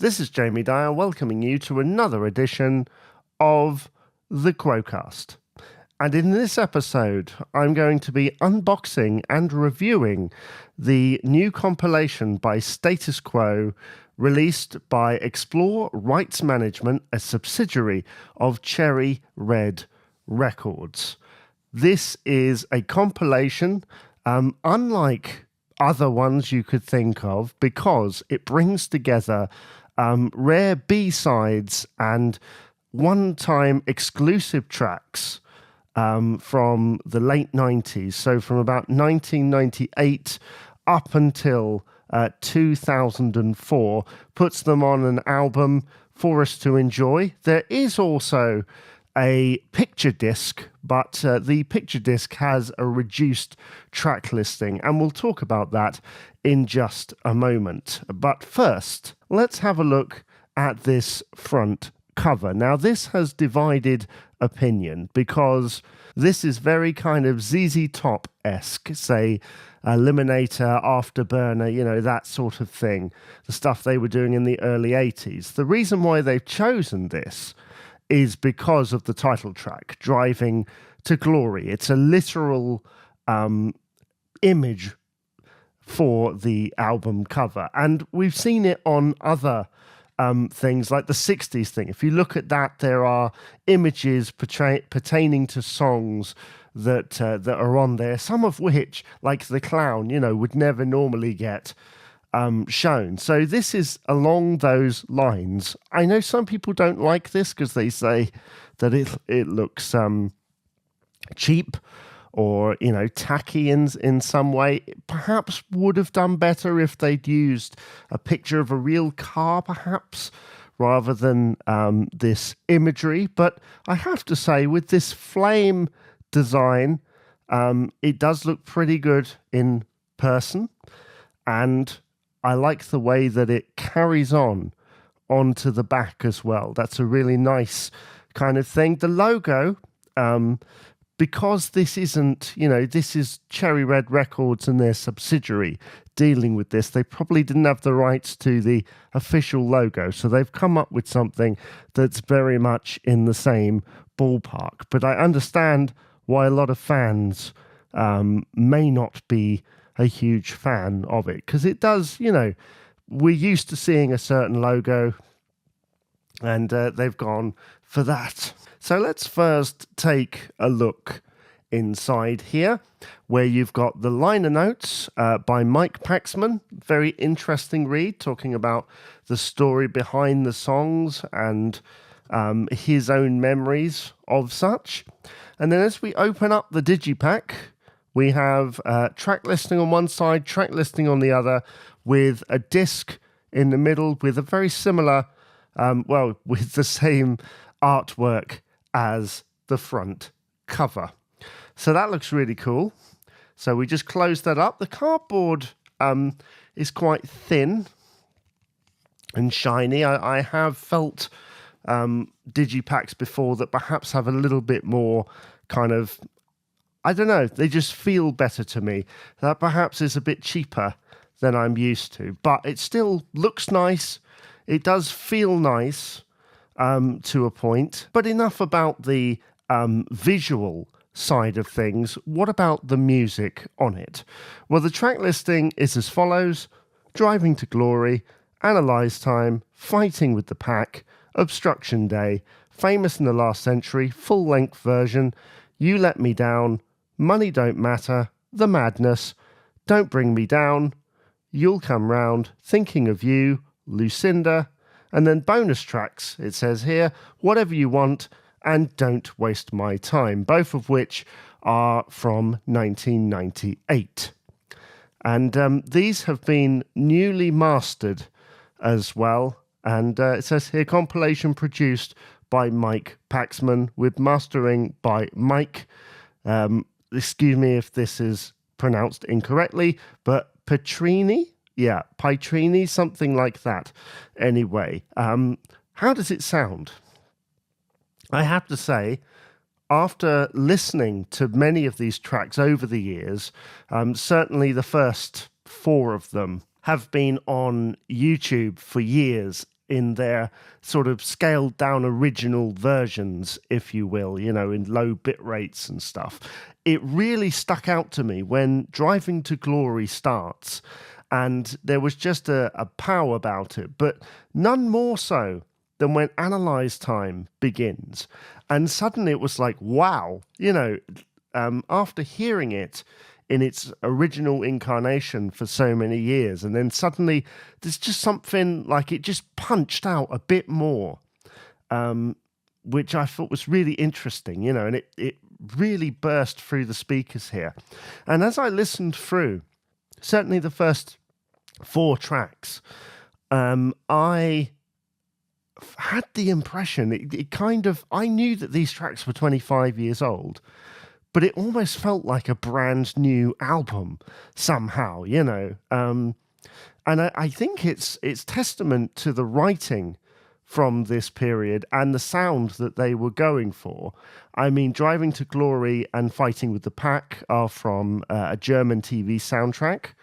This is Jamie Dyer welcoming you to another edition of the Quo-Cast. And in this episode, I'm going to be unboxing and reviewing the new compilation by Status Quo released by Explore Rights Management, a subsidiary of Cherry Red Records. This is a compilation unlike other ones you could think of because it brings together rare B-sides and one-time exclusive tracks from the late 90s, so from about 1998 up until 2004, puts them on an album for us to enjoy. There is also a picture disc, but the picture disc has a reduced track listing, and we'll talk about that in just a moment. But first, let's have a look at this front cover. Now, this has divided opinion because this is very kind of ZZ Top-esque, say, Eliminator, Afterburner, that sort of thing, the stuff they were doing in the early 80s. The reason why they've chosen this is because of the title track, Driving to Glory. It's a literal image for the album cover. And we've seen it on other things like the 60s thing. If you look at that, there are images pertaining to songs that are on there, some of which, like The Clown, would never normally get shown. So this is along those lines. I know some people don't like this because they say that it looks cheap or tacky in some way. Perhaps would have done better if they'd used a picture of a real car, perhaps, rather than this imagery. But I have to say, with this flame design, it does look pretty good in person, and I like the way that it carries onto the back as well. That's a really nice kind of thing. The logo, because this isn't, this is Cherry Red Records and their subsidiary dealing with this, they probably didn't have the rights to the official logo. So they've come up with something that's very much in the same ballpark. But I understand why a lot of fans may not be a huge fan of it, because it does, we're used to seeing a certain logo, and they've gone for that. So let's first take a look inside here, where you've got the liner notes by Mike Paxman. Very interesting read, talking about the story behind the songs and his own memories of such. And then as we open up the digipack, we have track listing on one side, track listing on the other, with a disc in the middle with a very similar, with the same artwork as the front cover. So that looks really cool. So we just close that up. The cardboard is quite thin and shiny. I have felt digipacks before that perhaps have a little bit more kind of, I don't know, they just feel better to me. That perhaps is a bit cheaper than I'm used to, but it still looks nice. It does feel nice to a point, but enough about the visual side of things. What about the music on it? Well, the track listing is as follows: Driving to Glory, Analyze Time, Fighting with the Pack, Obstruction Day, Famous in the Last Century, full-length version, You Let Me Down, Money Don't Matter, The Madness, Don't Bring Me Down, You'll Come Round, Thinking of You, Lucinda, and then bonus tracks, it says here, Whatever You Want, and Don't Waste My Time, both of which are from 1998. And these have been newly mastered as well. And it says here, compilation produced by Mike Paxman with mastering by Mike. Excuse me if this is pronounced incorrectly, but Petrini? Yeah, Petrini, something like that. Anyway, how does it sound? I have to say, after listening to many of these tracks over the years, certainly the first 4 of them have been on YouTube for years in their sort of scaled down original versions, if you will, in low bit rates and stuff. It really stuck out to me when Driving to Glory starts, and there was just a pow about it, but none more so than when Analyze Time begins. And suddenly it was like, wow, after hearing it in its original incarnation for so many years, and then suddenly there's just something like it just punched out a bit more, which I thought was really interesting, and it really burst through the speakers here. And as I listened through, certainly the first 4 tracks, I had the impression it kind of, I knew that these tracks were 25 years old, but it almost felt like a brand new album somehow, and I think it's testament to the writing from this period and the sound that they were going for. I mean, Driving to Glory and Fighting with the Pack are from a German TV soundtrack,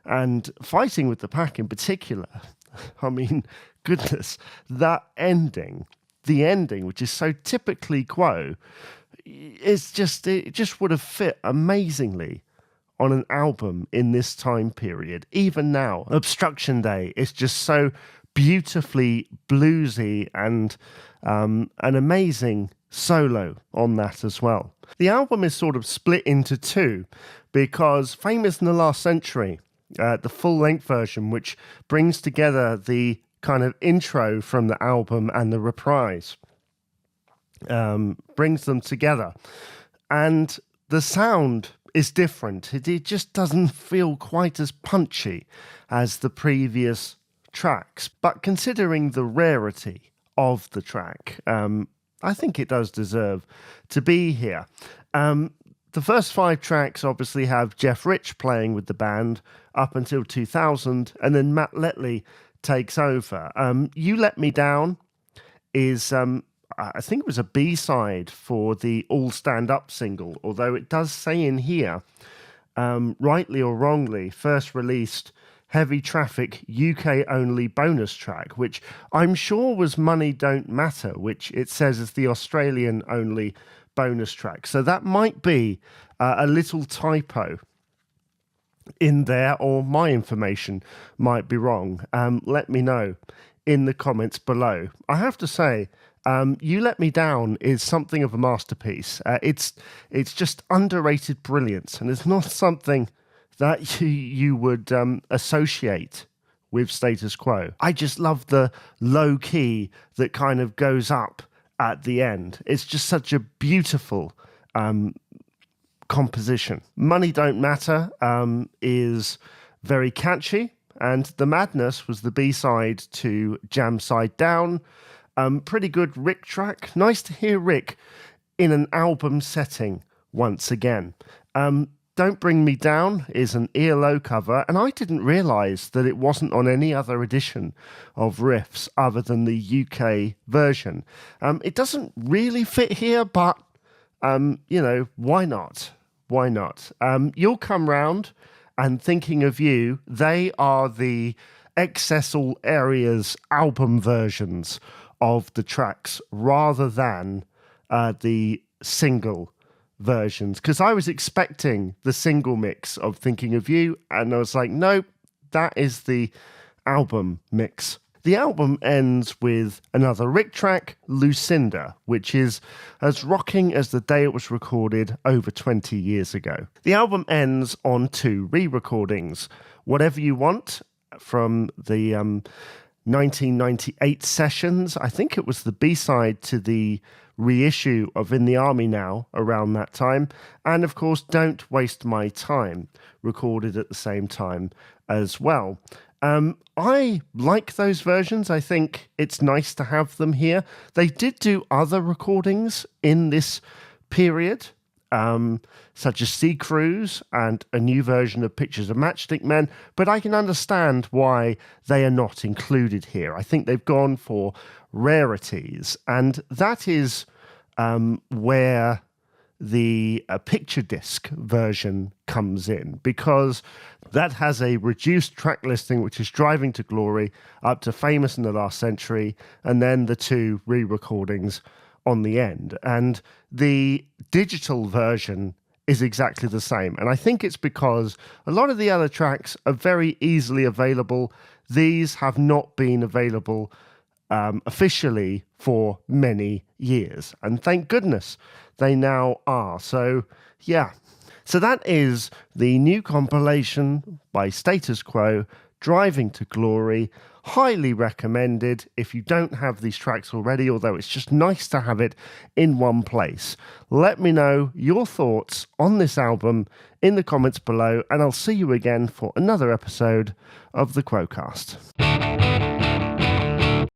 and Fighting with the Pack in particular, I mean, goodness, the ending, which is so typically Quo, it just would have fit amazingly on an album in this time period. Even now, Obstruction Day is just so beautifully bluesy, and an amazing solo on that as well. The album is sort of split into 2 because Famous in the Last Century, the full-length version, which brings together the kind of intro from the album and the reprise, brings them together, and the sound is different. It just doesn't feel quite as punchy as the previous tracks, but considering the rarity of the track, I think it does deserve to be here. The first 5 tracks obviously have Jeff Rich playing with the band up until 2000, and then Matt Letley takes over. You Let Me Down is I think it was a B-side for the All Stand Up single, although it does say in here, rightly or wrongly, first released Heavy Traffic UK only bonus track, which I'm sure was Money Don't Matter, which it says is the Australian only bonus track. So that might be a little typo in there, or my information might be wrong. Let me know in the comments below. I have to say, You Let Me Down is something of a masterpiece. It's just underrated brilliance, and it's not something that you would associate with Status Quo. I just love the low key that kind of goes up at the end. It's just such a beautiful composition. Money Don't Matter is very catchy, and The Madness was the B-side to Jam Side Down. Pretty good Rick track. Nice to hear Rick in an album setting once again. Don't Bring Me Down is an ELO cover, and I didn't realise that it wasn't on any other edition of Riffs other than the UK version. It doesn't really fit here, but, why not? Why not? You'll Come Round and Thinking of You, they are the Excess All Areas album versions of the tracks rather than the single versions, because I was expecting the single mix of Thinking of You, and I was like, nope, that is the album mix. The album ends with another Rick track, Lucinda, which is as rocking as the day it was recorded over 20 years ago. The album ends on 2 re-recordings, Whatever You Want from the 1998 sessions. I think it was the B-side to the reissue of In the Army Now around that time, and of course Don't Waste My Time, recorded at the same time as well. I like those versions. I think it's nice to have them here. They did do other recordings in this period, such as Sea Cruise and a new version of Pictures of Matchstick Men, but I can understand why they are not included here. I think they've gone for rarities, and that is where the picture disc version comes in, because that has a reduced track listing, which is Driving to Glory up to Famous in the Last Century, and then the 2 re-recordings on the end. And the digital version is exactly the same. And I think it's because a lot of the other tracks are very easily available. These have not been available officially for many years. And thank goodness they now are. So, yeah. So that is the new compilation by Status Quo, Driving to Glory. Highly recommended if you don't have these tracks already, although it's just nice to have it in one place. Let me know your thoughts on this album in the comments below, and I'll see you again for another episode of the Quo-Cast.